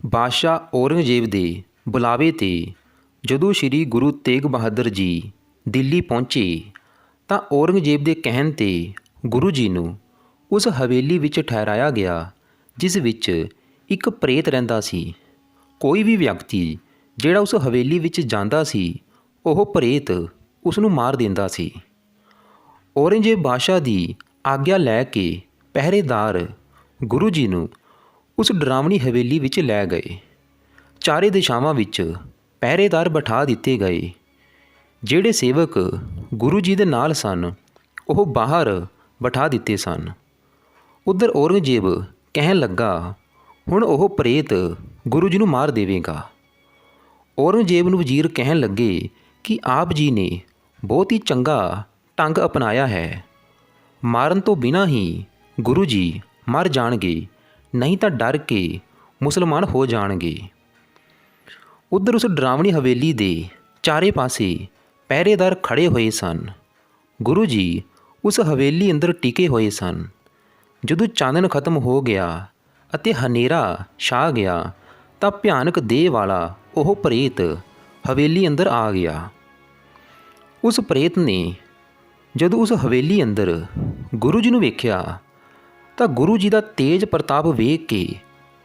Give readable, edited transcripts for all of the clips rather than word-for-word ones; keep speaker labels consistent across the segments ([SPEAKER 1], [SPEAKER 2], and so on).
[SPEAKER 1] ਬਾਦਸ਼ਾਹ ਔਰੰਗਜ਼ੇਬ ਦੇ ਬੁਲਾਵੇ 'ਤੇ ਜਦੋਂ ਸ੍ਰੀ ਗੁਰੂ ਤੇਗ ਬਹਾਦਰ ਜੀ ਦਿੱਲੀ ਪਹੁੰਚੇ ਤਾਂ ਔਰੰਗਜ਼ੇਬ ਦੇ ਕਹਿਣ 'ਤੇ ਗੁਰੂ ਜੀ ਨੂੰ ਉਸ ਹਵੇਲੀ ਵਿੱਚ ਠਹਿਰਾਇਆ ਗਿਆ ਜਿਸ ਵਿੱਚ ਇੱਕ ਪ੍ਰੇਤ ਰਹਿੰਦਾ ਸੀ। ਕੋਈ ਵੀ ਵਿਅਕਤੀ ਜਿਹੜਾ ਉਸ ਹਵੇਲੀ ਵਿੱਚ ਜਾਂਦਾ ਸੀ ਉਹ ਪ੍ਰੇਤ ਉਸ ਨੂੰ ਮਾਰ ਦਿੰਦਾ ਸੀ। ਔਰੰਗਜ਼ੇਬ ਬਾਦਸ਼ਾਹ ਦੀ ਆਗਿਆ ਲੈ ਕੇ ਪਹਿਰੇਦਾਰ ਗੁਰੂ ਜੀ ਨੂੰ ਉਸ ਡਰਾਵਣੀ ਹਵੇਲੀ ਵਿੱਚ ਲੈ ਗਏ। ਚਾਰੇ ਦਿਸ਼ਾਵਾਂ ਵਿੱਚ ਪਹਿਰੇਦਾਰ ਬਿਠਾ ਦਿੱਤੇ ਗਏ। ਜਿਹੜੇ ਸੇਵਕ ਗੁਰੂ ਜੀ ਦੇ ਨਾਲ ਸਨ ਉਹ ਬਾਹਰ ਬਿਠਾ ਦਿੱਤੇ ਸਨ। ਉੱਧਰ ਔਰੰਗਜ਼ੇਬ ਕਹਿਣ ਲੱਗਾ, ਹੁਣ ਉਹ ਪ੍ਰੇਤ ਗੁਰੂ ਜੀ ਨੂੰ ਮਾਰ ਦੇਵੇਗਾ। ਔਰੰਗਜ਼ੇਬ ਨੂੰ ਵਜ਼ੀਰ ਕਹਿਣ ਲੱਗੇ ਕਿ ਆਪ ਜੀ ਨੇ ਬਹੁਤ ਹੀ ਚੰਗਾ ਢੰਗ ਅਪਣਾਇਆ ਹੈ। ਮਾਰਨ ਤੋਂ ਬਿਨਾਂ ਹੀ ਗੁਰੂ ਜੀ ਮਰ ਜਾਣਗੇ, ਨਹੀਂ ਤਾਂ ਡਰ ਕੇ ਮੁਸਲਮਾਨ ਹੋ ਜਾਣਗੇ। ਉੱਧਰ ਉਸ ਡਰਾਵਣੀ ਹਵੇਲੀ ਦੇ ਚਾਰੇ ਪਾਸੇ ਪਹਿਰੇਦਾਰ ਖੜ੍ਹੇ ਹੋਏ ਸਨ। ਗੁਰੂ ਜੀ ਉਸ ਹਵੇਲੀ ਅੰਦਰ ਟਿਕੇ ਹੋਏ ਸਨ। ਜਦੋਂ ਚਾਨਣ ਖਤਮ ਹੋ ਗਿਆ ਅਤੇ ਹਨੇਰਾ ਛਾ ਗਿਆ ਤਾਂ ਭਿਆਨਕ ਦੇਹ ਵਾਲਾ ਉਹ ਪ੍ਰੇਤ ਹਵੇਲੀ ਅੰਦਰ ਆ ਗਿਆ। ਉਸ ਪ੍ਰੇਤ ਨੇ ਜਦੋਂ ਉਸ ਹਵੇਲੀ ਅੰਦਰ ਗੁਰੂ ਜੀ ਨੂੰ ਵੇਖਿਆ ਤਾਂ ਗੁਰੂ ਜੀ ਦਾ ਤੇਜ ਪ੍ਰਤਾਪ ਵੇਖ ਕੇ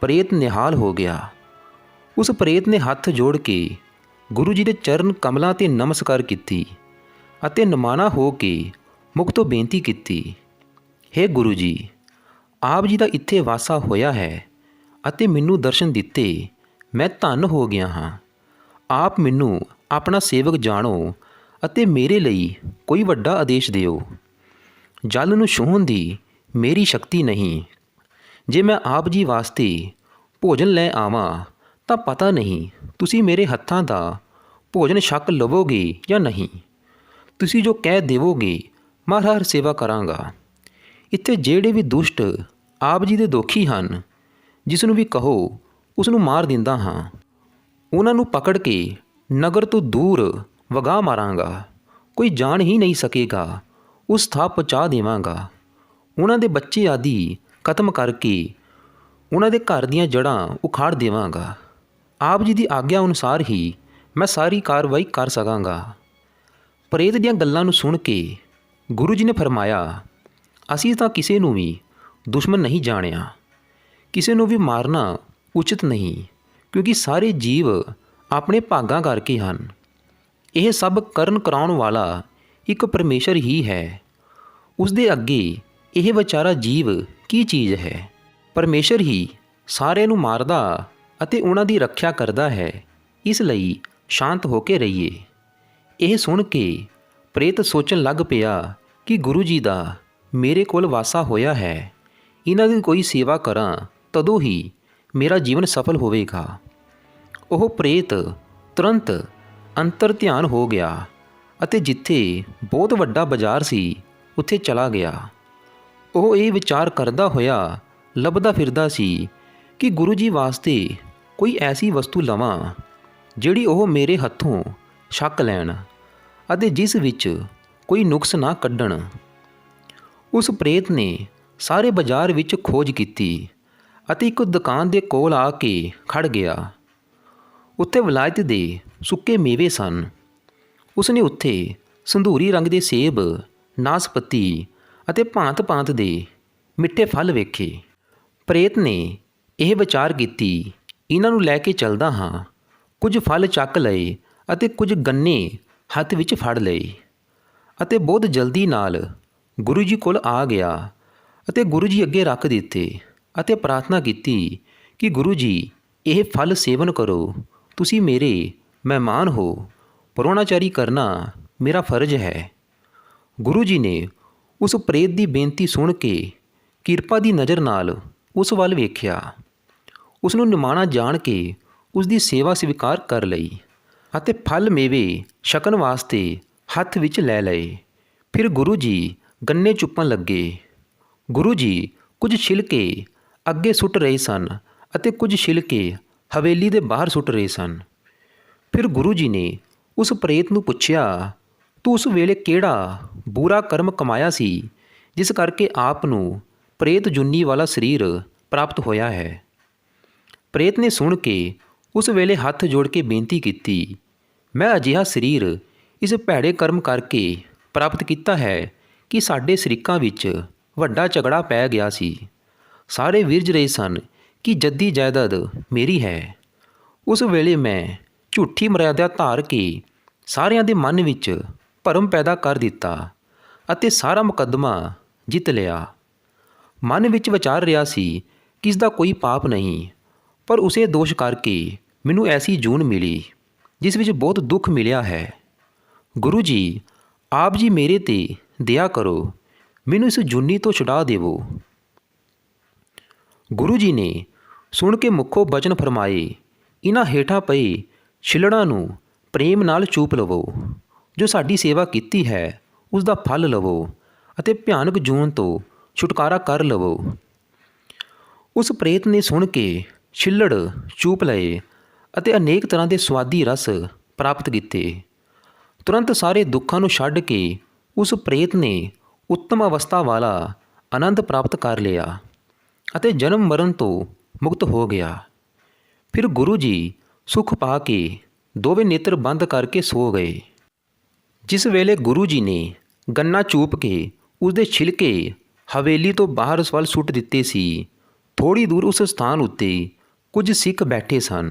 [SPEAKER 1] ਪ੍ਰੇਤ ਨਿਹਾਲ ਹੋ ਗਿਆ। ਉਸ ਪ੍ਰੇਤ ਨੇ ਹੱਥ ਜੋੜ ਕੇ ਗੁਰੂ ਜੀ ਦੇ ਚਰਨ ਕਮਲਾਂ 'ਤੇ ਨਮਸਕਾਰ ਕੀਤੀ ਅਤੇ ਨਿਮਾਣਾ ਹੋ ਕੇ ਮੁਖ ਤੋਂ ਬੇਨਤੀ ਕੀਤੀ, ਹੇ ਗੁਰੂ ਜੀ, ਆਪ ਜੀ ਦਾ ਇੱਥੇ ਵਾਸਾ ਹੋਇਆ ਹੈ ਅਤੇ ਮੈਨੂੰ ਦਰਸ਼ਨ ਦਿੱਤੇ, ਮੈਂ ਧੰਨ ਹੋ ਗਿਆ ਹਾਂ। ਆਪ ਮੈਨੂੰ ਆਪਣਾ ਸੇਵਕ ਜਾਣੋ ਅਤੇ ਮੇਰੇ ਲਈ ਕੋਈ ਵੱਡਾ ਆਦੇਸ਼ ਦਿਓ। ਜਲ ਨੂੰ ਛੂਹਣ ਦੀ ਮੇਰੀ ਸ਼ਕਤੀ ਨਹੀਂ। ਜੇ ਮੈਂ ਆਪ ਜੀ ਵਾਸਤੇ ਭੋਜਨ ਲੈ ਆਵਾਂ ਤਾਂ ਪਤਾ ਨਹੀਂ ਤੁਸੀਂ ਮੇਰੇ ਹੱਥਾਂ ਦਾ ਭੋਜਨ ਛਕ ਲਵੋਗੇ ਜਾਂ ਨਹੀਂ। ਤੁਸੀਂ ਜੋ ਕਹਿ ਦੇਵੋਗੇ ਮੈਂ ਹਰ ਸੇਵਾ ਕਰਾਂਗਾ। ਇੱਥੇ ਜਿਹੜੇ ਵੀ ਦੁਸ਼ਟ ਆਪ ਜੀ ਦੇ ਦੋਖੀ ਹਨ, ਜਿਸ ਨੂੰ ਵੀ ਕਹੋ ਉਸ ਨੂੰ ਮਾਰ ਦਿੰਦਾ ਹਾਂ। ਉਹਨਾਂ ਨੂੰ ਪਕੜ ਕੇ ਨਗਰ ਤੋਂ ਦੂਰ ਵਗਾਹ ਮਾਰਾਂਗਾ, ਕੋਈ ਜਾਣ ਹੀ ਨਹੀਂ ਸਕੇਗਾ। ਉਸ ਥਾਂ ਪਹੁੰਚਾ ਦੇਵਾਂਗਾ। ਉਹਨਾਂ ਦੇ ਬੱਚੇ ਆਦਿ ਖਤਮ ਕਰਕੇ ਉਹਨਾਂ ਦੇ ਘਰ ਦੀਆਂ ਜੜ੍ਹਾਂ ਉਖਾੜ ਦੇਵਾਂਗਾ। ਆਪ ਜੀ ਦੀ ਆਗਿਆ ਅਨੁਸਾਰ ਹੀ ਮੈਂ ਸਾਰੀ ਕਾਰਵਾਈ ਕਰ ਸਕਾਂਗਾ। ਪ੍ਰੇਤ ਦੀਆਂ ਗੱਲਾਂ ਨੂੰ ਸੁਣ ਕੇ ਗੁਰੂ ਜੀ ਨੇ ਫਰਮਾਇਆ, ਅਸੀਂ ਤਾਂ ਕਿਸੇ ਨੂੰ ਵੀ ਦੁਸ਼ਮਣ ਨਹੀਂ ਜਾਣਿਆ। ਕਿਸੇ ਨੂੰ ਵੀ ਮਾਰਨਾ ਉਚਿਤ ਨਹੀਂ, ਕਿਉਂਕਿ ਸਾਰੇ ਜੀਵ ਆਪਣੇ ਭਾਗਾਂ ਕਰਕੇ ਹਨ। ਇਹ ਸਭ ਕਰਨ ਕਰਾਉਣ ਵਾਲਾ ਇੱਕ ਪਰਮੇਸ਼ਰ ਹੀ ਹੈ। ਉਸ ਦੇ ਅੱਗੇ ਇਹ ਵਿਚਾਰਾ ਜੀਵ ਕੀ ਚੀਜ਼ ਹੈ। ਪਰਮੇਸ਼ਰ ਹੀ ਸਾਰਿਆਂ ਨੂੰ ਮਾਰਦਾ ਅਤੇ ਉਹਨਾਂ ਦੀ ਰੱਖਿਆ ਕਰਦਾ ਹੈ। ਇਸ ਲਈ ਸ਼ਾਂਤ ਹੋ ਕੇ ਰਹੀਏ। ਇਹ ਸੁਣ ਕੇ ਪ੍ਰੇਤ ਸੋਚਣ ਲੱਗ ਪਿਆ ਕਿ ਗੁਰੂ ਜੀ ਦਾ ਮੇਰੇ ਕੋਲ ਵਾਸਾ ਹੋਇਆ ਹੈ, ਇਹਨਾਂ ਦੀ ਕੋਈ ਸੇਵਾ ਕਰਾਂ ਤਦੋਂ ਹੀ ਮੇਰਾ ਜੀਵਨ ਸਫਲ ਹੋਵੇਗਾ। ਉਹ ਪ੍ਰੇਤ ਤੁਰੰਤ ਅੰਤਰ ਧਿਆਨ ਹੋ ਗਿਆ ਅਤੇ ਜਿੱਥੇ ਬਹੁਤ ਵੱਡਾ ਬਾਜ਼ਾਰ ਸੀ ਉੱਥੇ ਚਲਾ ਗਿਆ। ਉਹ ਇਹ ਵਿਚਾਰ ਕਰਦਾ ਹੋਇਆ ਲੱਭਦਾ ਫਿਰਦਾ ਸੀ ਕਿ ਗੁਰੂ ਜੀ ਵਾਸਤੇ ਕੋਈ ਐਸੀ ਵਸਤੂ ਲਵਾਂ ਜਿਹੜੀ ਉਹ ਮੇਰੇ ਹੱਥੋਂ ਛਕ ਲੈਣ ਅਤੇ ਜਿਸ ਵਿੱਚ ਕੋਈ ਨੁਕਸ ਨਾ ਕੱਢਣ। ਉਸ ਪ੍ਰੇਤ ਨੇ ਸਾਰੇ ਬਾਜ਼ਾਰ ਵਿੱਚ ਖੋਜ ਕੀਤੀ ਅਤੇ ਇੱਕ ਦੁਕਾਨ ਦੇ ਕੋਲ ਆ ਕੇ ਖੜ ਗਿਆ। ਉੱਥੇ ਵਿਲਾਇਤ ਦੇ ਸੁੱਕੇ ਮੇਵੇ ਸਨ। ਉਸਨੇ ਉੱਥੇ ਸੰਧੂਰੀ ਰੰਗ ਦੇ ਸੇਬ, ਨਾਸਪਤੀ ਅਤੇ ਭਾਂਤ-ਭਾਂਤ ਦੇ ਮਿੱਠੇ ਫਲ ਵੇਖੇ। ਪ੍ਰੇਤ ਨੇ ਇਹ ਵਿਚਾਰ ਕੀਤੀ, ਇਹਨਾਂ ਨੂੰ ਲੈ ਕੇ ਚੱਲਦਾ ਹਾਂ। ਕੁਝ ਫਲ ਚੱਕ ਲਏ ਅਤੇ ਕੁਝ ਗੰਨੇ ਹੱਥ ਵਿੱਚ ਫੜ ਲਏ ਅਤੇ ਬਹੁਤ ਜਲਦੀ ਨਾਲ ਗੁਰੂ ਜੀ ਕੋਲ ਆ ਗਿਆ ਅਤੇ ਗੁਰੂ ਜੀ ਅੱਗੇ ਰੱਖ ਦਿੱਤੇ ਅਤੇ ਪ੍ਰਾਰਥਨਾ ਕੀਤੀ ਕਿ ਗੁਰੂ ਜੀ, ਇਹ ਫਲ ਸੇਵਨ ਕਰੋ। ਤੁਸੀਂ ਮੇਰੇ ਮਹਿਮਾਨ ਹੋ। ਪਰੋਣਾਚਾਰੀ ਕਰਨਾ ਮੇਰਾ ਫਰਜ਼ ਹੈ। ਗੁਰੂ ਜੀ ਨੇ ਉਸ ਪ੍ਰੇਤ ਦੀ ਬੇਨਤੀ ਸੁਣ ਕੇ ਕਿਰਪਾ ਦੀ ਨਜ਼ਰ ਨਾਲ ਉਸ ਵੱਲ ਵੇਖਿਆ। ਉਸ ਨੂੰ ਨਿਮਾਣਾ ਜਾਣ ਕੇ ਉਸ ਦੀ ਸੇਵਾ ਸਵੀਕਾਰ ਕਰ ਲਈ ਅਤੇ ਫਲ ਮੇਵੇ ਛਕਣ ਵਾਸਤੇ ਹੱਥ ਵਿੱਚ ਲੈ ਲਏ। ਫਿਰ ਗੁਰੂ ਜੀ ਗੰਨੇ ਚੁੱਪਣ ਲੱਗੇ। ਗੁਰੂ ਜੀ ਕੁਝ ਛਿਲਕੇ ਅੱਗੇ ਸੁੱਟ ਰਹੇ ਸਨ ਅਤੇ ਕੁਝ ਛਿਲਕੇ ਹਵੇਲੀ ਦੇ ਬਾਹਰ ਸੁੱਟ ਰਹੇ ਸਨ। ਫਿਰ ਗੁਰੂ ਜੀ ਨੇ ਉਸ ਪ੍ਰੇਤ ਨੂੰ ਪੁੱਛਿਆ, ਤੂੰ ਉਸ ਵੇਲੇ ਕਿਹੜਾ ਬੁਰਾ ਕਰਮ ਕਮਾਇਆ ਸੀ ਜਿਸ ਕਰਕੇ ਆਪ ਨੂੰ ਪ੍ਰੇਤ ਜੁੰਨੀ ਵਾਲਾ ਸਰੀਰ ਪ੍ਰਾਪਤ ਹੋਇਆ ਹੈ? ਪ੍ਰੇਤ ਨੇ ਸੁਣ ਕੇ ਉਸ ਵੇਲੇ ਹੱਥ ਜੋੜ ਕੇ ਬੇਨਤੀ ਕੀਤੀ, ਮੈਂ ਅਜਿਹਾ ਸਰੀਰ ਇਸ ਭੈੜੇ ਕਰਮ ਕਰਕੇ ਪ੍ਰਾਪਤ ਕੀਤਾ ਹੈ ਕਿ ਸਾਡੇ ਸਰੀਕਾਂ ਵਿੱਚ ਵੱਡਾ ਝਗੜਾ ਪੈ ਗਿਆ ਸੀ। ਸਾਰੇ ਵਿਰਜ ਰਹੇ ਸਨ ਕਿ ਜੱਦੀ ਜਾਇਦਾਦ ਮੇਰੀ ਹੈ। ਉਸ ਵੇਲੇ ਮੈਂ ਝੂਠੀ ਮਰਿਆਦਾ ਧਾਰ ਕੇ ਸਾਰਿਆਂ ਦੇ ਮਨ ਵਿੱਚ ਭਰਮ ਪੈਦਾ ਕਰ ਦਿੱਤਾ ਅਤੇ ਸਾਰਾ ਮੁਕੱਦਮਾ ਜਿੱਤ ਲਿਆ। ਮਨ ਵਿੱਚ ਵਿਚਾਰ ਰਿਹਾ ਸੀ ਕਿ ਇਸ ਦਾ ਕੋਈ ਪਾਪ ਨਹੀਂ, ਪਰ ਉਸੇ ਦੋਸ਼ ਕਰਕੇ ਮੈਨੂੰ ਐਸੀ ਜੂਨ ਮਿਲੀ ਜਿਸ ਵਿੱਚ ਬਹੁਤ ਦੁੱਖ ਮਿਲਿਆ ਹੈ। ਗੁਰੂ ਜੀ, ਆਪ ਜੀ ਮੇਰੇ 'ਤੇ ਦਇਆ ਕਰੋ, ਮੈਨੂੰ ਇਸ ਜੂਨੀ ਤੋਂ ਛੁਡਾ ਦੇਵੋ। ਗੁਰੂ ਜੀ ਨੇ ਸੁਣ ਕੇ ਮੁੱਖੋਂ ਬਚਨ ਫਰਮਾਏ, ਇਹਨਾਂ ਹੇਠਾਂ ਪਏ ਛਿੱਲੜਾਂ ਨੂੰ ਪ੍ਰੇਮ ਨਾਲ ਚੂਪ ਲਵੋ। ਜੋ ਸਾਡੀ ਸੇਵਾ ਕੀਤੀ ਹੈ ਉਸ ਦਾ ਫਲ ਲਵੋ ਅਤੇ ਭਿਆਨਕ ਜੂਨ ਤੋਂ ਛੁਟਕਾਰਾ ਕਰ ਲਵੋ। ਉਸ ਪ੍ਰੇਤ ਨੇ ਸੁਣ ਕੇ ਛਿੱਲੜ ਚੂਪ ਲਏ ਅਤੇ ਅਨੇਕ ਤਰ੍ਹਾਂ ਦੇ ਸਵਾਦੀ ਰਸ ਪ੍ਰਾਪਤ ਕੀਤੇ। ਤੁਰੰਤ ਸਾਰੇ ਦੁੱਖਾਂ ਨੂੰ ਛੱਡ ਕੇ ਉਸ ਪ੍ਰੇਤ ਨੇ ਉੱਤਮ ਅਵਸਥਾ ਵਾਲਾ ਆਨੰਦ ਪ੍ਰਾਪਤ ਕਰ ਲਿਆ ਅਤੇ ਜਨਮ ਮਰਨ ਤੋਂ ਮੁਕਤ ਹੋ ਗਿਆ। ਫਿਰ ਗੁਰੂ ਜੀ ਸੁਖ ਪਾ ਕੇ ਦੋਵੇਂ ਨੇਤਰ ਬੰਦ ਕਰਕੇ ਸੋ ਗਏ। ਜਿਸ ਵੇਲੇ ਗੁਰੂ ਜੀ ਨੇ ਗੰਨਾ ਚੂਪ ਕੇ ਉਸਦੇ ਛਿਲਕੇ ਹਵੇਲੀ ਤੋਂ ਬਾਹਰ ਵੱਲ ਸੁੱਟ ਦਿੱਤੇ ਸੀ, ਥੋੜ੍ਹੀ ਦੂਰ ਉਸ ਸਥਾਨ ਉੱਤੇ ਕੁਝ ਸਿੱਖ ਬੈਠੇ ਸਨ।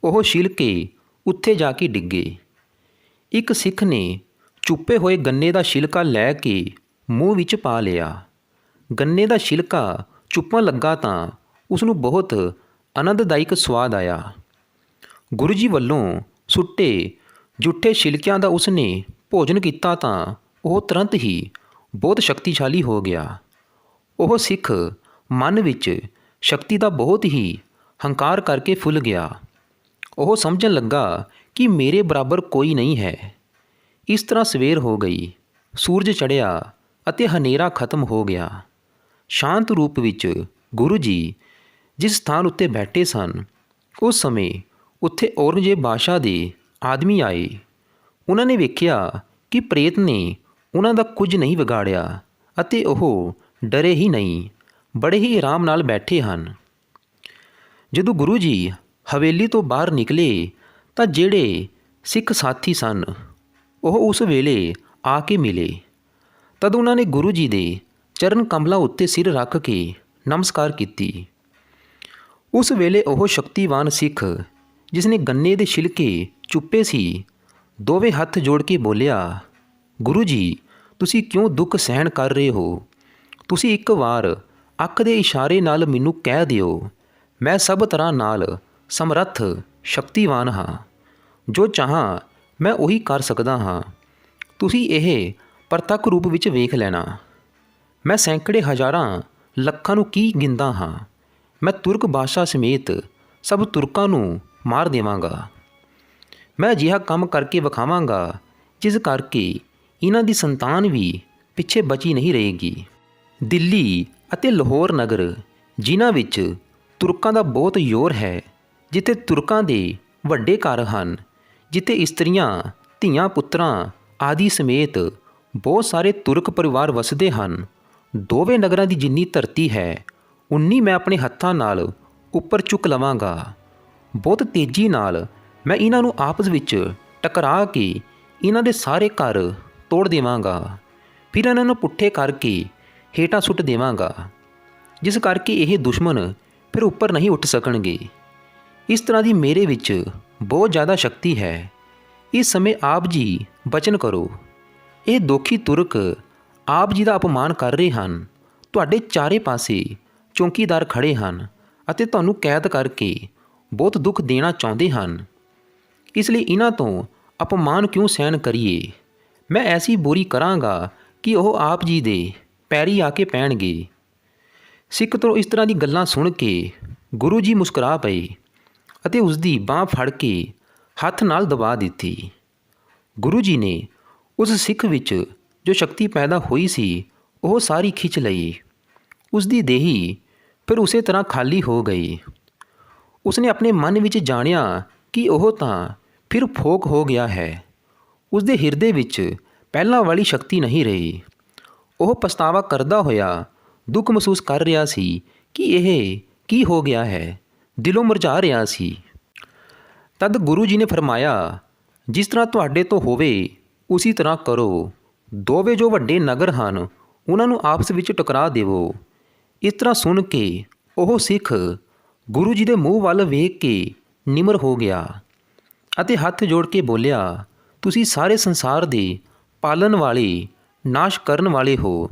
[SPEAKER 1] ਉਹ ਛਿਲਕੇ ਉੱਥੇ ਜਾ ਕੇ ਡਿੱਗੇ। ਇੱਕ ਸਿੱਖ ਨੇ ਚੁੱਪੇ ਹੋਏ ਗੰਨੇ ਦਾ ਛਿਲਕਾ ਲੈ ਕੇ ਮੂੰਹ ਵਿੱਚ ਪਾ ਲਿਆ। ਗੰਨੇ ਦਾ ਛਿਲਕਾ ਚੁੱਪਣ ਲੱਗਾ ਤਾਂ ਉਸ ਨੂੰ ਬਹੁਤ ਆਨੰਦਦਾਇਕ ਸਵਾਦ ਆਇਆ। ਗੁਰੂ ਜੀ ਵੱਲੋਂ ਸੁੱਟੇ ਜੂਠੇ ਛਿਲਕਿਆਂ ਦਾ ਉਸ ਨੇ ਭੋਜਨ ਕੀਤਾ ਤਾਂ ਉਹ ਤੁਰੰਤ ਹੀ ਬਹੁਤ ਸ਼ਕਤੀਸ਼ਾਲੀ ਹੋ ਗਿਆ। ਉਹ ਸਿੱਖ ਮਨ ਵਿੱਚ ਸ਼ਕਤੀ ਦਾ ਬਹੁਤ ਹੀ ਹੰਕਾਰ ਕਰਕੇ ਫੁੱਲ ਗਿਆ। ਉਹ ਸਮਝਣ ਲੱਗਾ ਕਿ ਮੇਰੇ ਬਰਾਬਰ ਕੋਈ ਨਹੀਂ ਹੈ। ਇਸ ਤਰ੍ਹਾਂ ਸਵੇਰ ਹੋ ਗਈ, ਸੂਰਜ ਚੜ੍ਹਿਆ ਅਤੇ ਹਨੇਰਾ ਖਤਮ ਹੋ ਗਿਆ। ਸ਼ਾਂਤ ਰੂਪ ਵਿੱਚ ਗੁਰੂ ਜੀ ਜਿਸ ਸਥਾਨ ਉੱਤੇ ਬੈਠੇ ਸਨ, ਉਸ ਸਮੇਂ ਉੱਥੇ ਔਰੰਗਜ਼ੇਬ ਬਾਦਸ਼ਾਹ ਦੇ ਆਦਮੀ ਆਏ। ਉਹਨਾਂ ਨੇ ਵੇਖਿਆ ਕਿ ਪ੍ਰੇਤ ਨੇ ਉਹਨਾਂ ਦਾ ਕੁਝ ਨਹੀਂ ਵਿਗਾੜਿਆ ਅਤੇ ਉਹ ਡਰੇ ਹੀ ਨਹੀਂ, ਬੜੇ ਹੀ ਆਰਾਮ ਨਾਲ ਬੈਠੇ ਹਨ। ਜਦੋਂ ਗੁਰੂ ਜੀ ਹਵੇਲੀ ਤੋਂ ਬਾਹਰ ਨਿਕਲੇ ਤਾਂ ਜਿਹੜੇ ਸਿੱਖ ਸਾਥੀ ਸਨ ਉਹ ਉਸ ਵੇਲੇ ਆ ਕੇ ਮਿਲੇ। ਤਦ ਉਹਨਾਂ ਨੇ ਗੁਰੂ ਜੀ ਦੇ ਚਰਨ ਕਮਲਾਂ ਉੱਤੇ ਸਿਰ ਰੱਖ ਕੇ ਨਮਸਕਾਰ ਕੀਤੀ। ਉਸ ਵੇਲੇ ਉਹ ਸ਼ਕਤੀਵਾਨ ਸਿੱਖ ਜਿਸ ਨੇ ਗੰਨੇ ਦੇ ਛਿਲਕੇ ਚੁੱਪੇ ਸੀ, ਦੋਵੇਂ ਹੱਥ ਜੋੜ ਕੇ ਬੋਲਿਆ, ਗੁਰੂ ਜੀ, ਤੁਸੀਂ ਕਿਉਂ ਦੁੱਖ ਸਹਿਣ ਕਰ ਰਹੇ ਹੋ? ਤੁਸੀਂ ਇੱਕ ਵਾਰ ਅੱਖ ਦੇ ਇਸ਼ਾਰੇ ਨਾਲ ਮੈਨੂੰ ਕਹਿ ਦਿਓ, ਮੈਂ ਸਭ ਤਰ੍ਹਾਂ ਨਾਲ ਸਮਰੱਥ ਸ਼ਕਤੀਵਾਨ ਹਾਂ। ਜੋ ਚਾਹਾਂ ਮੈਂ ਉਹੀ ਕਰ ਸਕਦਾ ਹਾਂ। ਤੁਸੀਂ ਇਹ ਪ੍ਰਤੱਖ ਰੂਪ ਵਿੱਚ ਵੇਖ ਲੈਣਾ। ਮੈਂ ਸੈਂਕੜੇ ਹਜ਼ਾਰਾਂ ਲੱਖਾਂ ਨੂੰ ਕੀ ਗਿਣਦਾ ਹਾਂ। ਮੈਂ ਤੁਰਕ ਬਾਦਸ਼ਾਹ ਸਮੇਤ ਸਭ ਤੁਰਕਾਂ ਨੂੰ ਮਾਰ ਦੇਵਾਂਗਾ। ਮੈਂ ਅਜਿਹਾ ਕੰਮ ਕਰਕੇ ਵਿਖਾਵਾਂਗਾ ਜਿਸ ਕਰਕੇ ਇਹਨਾਂ ਦੀ ਸੰਤਾਨ ਵੀ ਪਿੱਛੇ ਬਚੀ ਨਹੀਂ ਰਹੇਗੀ। ਦਿੱਲੀ ਅਤੇ ਲਾਹੌਰ ਨਗਰ, ਜਿਨ੍ਹਾਂ ਵਿੱਚ ਤੁਰਕਾਂ ਦਾ ਬਹੁਤ ਜ਼ੋਰ ਹੈ, ਜਿੱਥੇ ਤੁਰਕਾਂ ਦੇ ਵੱਡੇ ਘਰ ਹਨ, ਜਿੱਥੇ ਇਸਤਰੀਆਂ, ਧੀਆਂ, ਪੁੱਤਰਾਂ ਆਦਿ ਸਮੇਤ ਬਹੁਤ ਸਾਰੇ ਤੁਰਕ ਪਰਿਵਾਰ ਵਸਦੇ ਹਨ, ਦੋਵੇਂ ਨਗਰਾਂ ਦੀ ਜਿੰਨੀ ਧਰਤੀ ਹੈ ਉਨੀ ਮੈਂ ਆਪਣੇ ਹੱਥਾਂ ਨਾਲ ਉੱਪਰ ਚੁੱਕ ਲਵਾਂਗਾ। ਬਹੁਤ ਤੇਜ਼ੀ ਨਾਲ ਮੈਂ ਇਹਨਾਂ ਨੂੰ ਆਪਸ ਵਿੱਚ ਟਕਰਾ ਕੇ ਇਹਨਾਂ ਦੇ ਸਾਰੇ ਘਰ ਤੋੜ ਦੇਵਾਂਗਾ। ਫਿਰ ਇਹਨਾਂ ਨੂੰ ਪੁੱਠੇ ਕਰਕੇ ਹੇਠਾਂ ਸੁੱਟ ਦੇਵਾਂਗਾ, ਜਿਸ ਕਰਕੇ ਇਹ ਦੁਸ਼ਮਣ ਫਿਰ ਉੱਪਰ ਨਹੀਂ ਉੱਠ ਸਕਣਗੇ। ਇਸ ਤਰ੍ਹਾਂ ਦੀ ਮੇਰੇ ਵਿੱਚ ਬਹੁਤ ਜ਼ਿਆਦਾ ਸ਼ਕਤੀ ਹੈ। ਇਸ ਸਮੇਂ ਆਪ ਜੀ ਬਚਨ ਕਰੋ। ਇਹ ਦੋਖੀ ਤੁਰਕ ਆਪ ਜੀ ਦਾ ਅਪਮਾਨ ਕਰ ਰਹੇ ਹਨ। ਤੁਹਾਡੇ ਚਾਰੇ ਪਾਸੇ ਚੌਕੀਦਾਰ ਖੜ੍ਹੇ ਹਨ ਅਤੇ ਤੁਹਾਨੂੰ ਕੈਦ ਕਰਕੇ ਬਹੁਤ ਦੁੱਖ ਦੇਣਾ ਚਾਹੁੰਦੇ ਹਨ। ਇਸ ਲਈ ਇਹਨਾਂ ਤੋਂ ਅਪਮਾਨ ਕਿਉਂ ਸਹਿਣ ਕਰੀਏ? ਮੈਂ ਐਸੀ ਬੁਰੀ ਕਰਾਂਗਾ ਕਿ ਉਹ ਆਪ ਜੀ ਦੇ ਪੈਰੀ ਆ ਕੇ ਪੈਣਗੇ। ਸਿੱਖ ਤੋਂ ਇਸ ਤਰ੍ਹਾਂ ਦੀ ਗੱਲਾਂ ਸੁਣ ਕੇ ਗੁਰੂ ਜੀ ਮੁਸਕਰਾ ਪਏ ਅਤੇ ਉਸ ਦੀ ਬਾਂਹ ਫੜ ਕੇ ਹੱਥ ਨਾਲ ਦਬਾ ਦਿੱਤੀ। ਗੁਰੂ ਜੀ ਨੇ ਉਸ ਸਿੱਖ ਵਿੱਚ ਜੋ ਸ਼ਕਤੀ ਪੈਦਾ ਹੋਈ ਸੀ ਉਹ ਸਾਰੀ ਖਿੱਚ ਲਈ। ਉਸ ਦੀ ਦੇਹੀ ਫਿਰ ਉਸੇ ਤਰ੍ਹਾਂ ਖਾਲੀ ਹੋ ਗਈ। ਉਸਨੇ ਆਪਣੇ ਮਨ ਵਿੱਚ ਜਾਣਿਆ ਕਿ ਉਹ ਤਾਂ ਫਿਰ ਫੋਕ ਹੋ ਗਿਆ ਹੈ। ਉਸਦੇ ਹਿਰਦੇ ਵਿੱਚ ਪਹਿਲਾਂ ਵਾਲੀ ਸ਼ਕਤੀ ਨਹੀਂ ਰਹੀ। ਉਹ ਪਛਤਾਵਾ ਕਰਦਾ ਹੋਇਆ ਦੁੱਖ ਮਹਿਸੂਸ ਕਰ ਰਿਹਾ ਸੀ ਕਿ ਇਹ ਕੀ ਹੋ ਗਿਆ ਹੈ। ਦਿਲੋਂ ਮੁਰਝਾ ਰਿਹਾ ਸੀ। ਤਦ ਗੁਰੂ ਜੀ ਨੇ ਫਰਮਾਇਆ, ਜਿਸ ਤਰ੍ਹਾਂ ਤੁਹਾਡੇ ਤੋਂ ਹੋਵੇ ਉਸੀ ਤਰ੍ਹਾਂ ਕਰੋ। ਦੋਵੇਂ ਜੋ ਵੱਡੇ ਨਗਰ ਹਨ ਉਹਨਾਂ ਨੂੰ ਆਪਸ ਵਿੱਚ ਟਕਰਾ ਦੇਵੋ। ਇਸ ਤਰ੍ਹਾਂ ਸੁਣ ਕੇ ਉਹ ਸਿੱਖ ਗੁਰੂ ਜੀ ਦੇ ਮੂੰਹ ਵੱਲ ਵੇਖ ਕੇ ਨਿਮਰ ਹੋ ਗਿਆ ਅਤੇ ਹੱਥ ਜੋੜ ਕੇ ਬੋਲਿਆ, ਤੁਸੀਂ ਸਾਰੇ ਸੰਸਾਰ ਦੇ ਪਾਲਣ ਵਾਲੇ, ਨਾਸ਼ ਕਰਨ ਵਾਲੇ ਹੋ।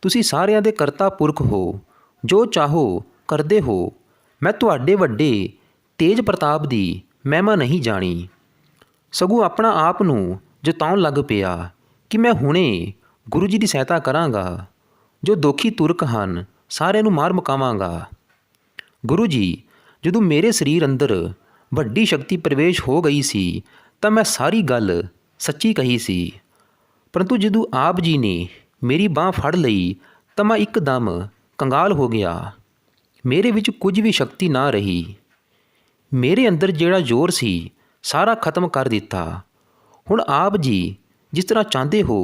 [SPEAKER 1] ਤੁਸੀਂ ਸਾਰਿਆਂ ਦੇ ਕਰਤਾ ਪੁਰਖ ਹੋ, ਜੋ ਚਾਹੋ ਕਰਦੇ ਹੋ। ਮੈਂ ਤੁਹਾਡੇ ਵੱਡੇ ਤੇਜ ਪ੍ਰਤਾਪ ਦੀ ਮਹਿਮਾ ਨਹੀਂ ਜਾਣੀ, ਸਗੋਂ ਆਪਣਾ ਆਪ ਨੂੰ ਜਤਾਉਣ ਲੱਗ ਪਿਆ ਕਿ ਮੈਂ ਹੁਣੇ ਗੁਰੂ ਜੀ ਦੀ ਸਹਾਇਤਾ ਕਰਾਂਗਾ। ਜੋ ਦੋਖੀ ਤੁਰਕ ਹਨ ਸਾਰਿਆਂ ਨੂੰ ਮਾਰ ਮੁਕਾਵਾਂਗਾ। ਗੁਰੂ ਜੀ, ਜਦੋਂ ਮੇਰੇ ਸਰੀਰ ਅੰਦਰ ਵੱਡੀ ਸ਼ਕਤੀ ਪ੍ਰਵੇਸ਼ ਹੋ ਗਈ ਸੀ ਤਾਂ ਮੈਂ ਸਾਰੀ ਗੱਲ ਸੱਚੀ ਕਹੀ ਸੀ, ਪਰੰਤੂ ਜਦੋਂ ਆਪ ਜੀ ਨੇ ਮੇਰੀ ਬਾਂਹ ਫੜ ਲਈ ਤਾਂ ਮੈਂ ਇੱਕਦਮ ਕੰਗਾਲ ਹੋ ਗਿਆ। ਮੇਰੇ ਵਿੱਚ ਕੁਝ ਵੀ ਸ਼ਕਤੀ ਨਾ ਰਹੀ। ਮੇਰੇ ਅੰਦਰ ਜਿਹੜਾ ਜ਼ੋਰ ਸੀ ਸਾਰਾ ਖਤਮ ਕਰ ਦਿੱਤਾ। ਹੁਣ ਆਪ ਜੀ ਜਿਸ ਤਰ੍ਹਾਂ ਚਾਹੁੰਦੇ ਹੋ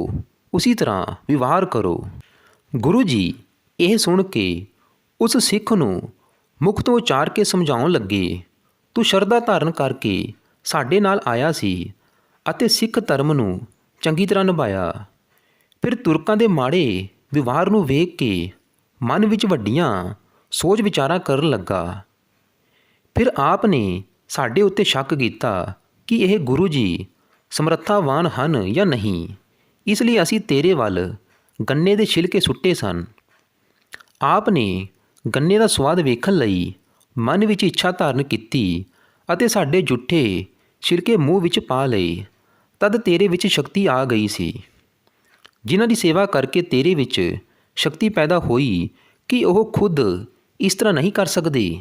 [SPEAKER 1] ਉਸੀ ਤਰ੍ਹਾਂ ਵਿਵਹਾਰ ਕਰੋ। ਗੁਰੂ ਜੀ ਇਹ ਸੁਣ ਕੇ ਉਸ ਸਿੱਖ ਨੂੰ ਮੁਖ ਤੋਂ ਉਚਾਰ ਕੇ ਸਮਝਾਉਣ ਲੱਗੇ, ਤੂੰ ਸ਼ਰਧਾ ਧਾਰਨ ਕਰਕੇ ਸਾਡੇ ਨਾਲ ਆਇਆ ਸੀ ਅਤੇ ਸਿੱਖ ਧਰਮ ਨੂੰ ਚੰਗੀ ਤਰ੍ਹਾਂ ਨਿਭਾਇਆ। ਫਿਰ ਤੁਰਕਾਂ ਦੇ ਮਾੜੇ ਵਿਵਹਾਰ ਨੂੰ ਵੇਖ ਕੇ ਮਨ ਵਿੱਚ ਵੱਡੀਆਂ ਸੋਚ ਵਿਚਾਰਾਂ ਕਰਨ ਲੱਗਾ। ਫਿਰ ਆਪ ਨੇ ਸਾਡੇ ਉੱਤੇ ਸ਼ੱਕ ਕੀਤਾ ਕਿ ਇਹ ਗੁਰੂ ਜੀ ਸਮਰੱਥਾਵਾਨ ਹਨ ਜਾਂ ਨਹੀਂ। ਇਸ ਲਈ ਅਸੀਂ ਤੇਰੇ ਵੱਲ ਗੰਨੇ ਦੇ ਛਿਲਕੇ ਸੁੱਟੇ ਸਨ। ਆਪ ਨੇ ਗੰਨੇ ਦਾ ਸਵਾਦ ਵੇਖਣ ਲਈ ਮਨ ਵਿੱਚ ਇੱਛਾ ਧਾਰਨ ਕੀਤੀ ਅਤੇ ਸਾਡੇ ਜੂਠੇ ਛਿਲਕੇ ਮੂੰਹ ਵਿੱਚ ਪਾ ਲਏ। ਤਦ ਤੇਰੇ ਵਿੱਚ ਸ਼ਕਤੀ ਆ ਗਈ ਸੀ। ਜਿਨ੍ਹਾਂ ਦੀ ਸੇਵਾ ਕਰਕੇ ਤੇਰੇ ਵਿੱਚ ਸ਼ਕਤੀ ਪੈਦਾ ਹੋਈ ਕਿ ਉਹ ਖੁਦ ਇਸ ਤਰ੍ਹਾਂ ਨਹੀਂ ਕਰ ਸਕਦੇ।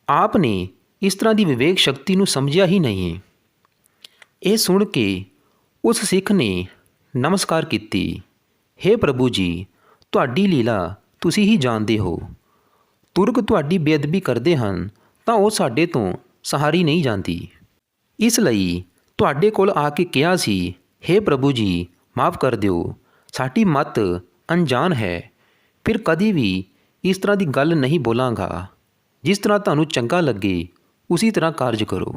[SPEAKER 1] ਆਪ ਨੇ ਇਸ ਤਰ੍ਹਾਂ ਦੀ ਵਿਵੇਕ ਸ਼ਕਤੀ ਨੂੰ ਸਮਝਿਆ ਹੀ ਨਹੀਂ। ਇਹ ਸੁਣ ਕੇ ਉਸ ਸਿੱਖ ਨੇ ਨਮਸਕਾਰ ਕੀਤੀ, ਹੇ ਪ੍ਰਭੂ ਜੀ, ਤੁਹਾਡੀ ਲੀਲਾ ਤੁਸੀਂ ਹੀ ਜਾਣਦੇ ਹੋ। ਤੁਰਕ ਤੁਹਾਡੀ ਬੇਅਦਬੀ ਕਰਦੇ ਹਨ ਤਾਂ ਉਹ ਸਾਡੇ ਤੋਂ ਸਹਾਰੀ ਨਹੀਂ ਜਾਂਦੀ। ਇਸ ਲਈ ਤੁਹਾਡੇ ਕੋਲ ਆ ਕੇ ਕਿਹਾ ਸੀ, ਹੇ ਪ੍ਰਭੂ ਜੀ, ਮਾਫ਼ ਕਰ ਦਿਓ, ਸਾਡੀ ਮਤ ਅਣਜਾਣ ਹੈ। ਫਿਰ ਕਦੀ ਵੀ ਇਸ ਤਰ੍ਹਾਂ ਦੀ ਗੱਲ ਨਹੀਂ ਬੋਲਾਂਗਾ। ਜਿਸ ਤਰ੍ਹਾਂ ਤੁਹਾਨੂੰ ਚੰਗਾ ਲੱਗੇ ਉਸੀ ਤਰ੍ਹਾਂ ਕਾਰਜ ਕਰੋ।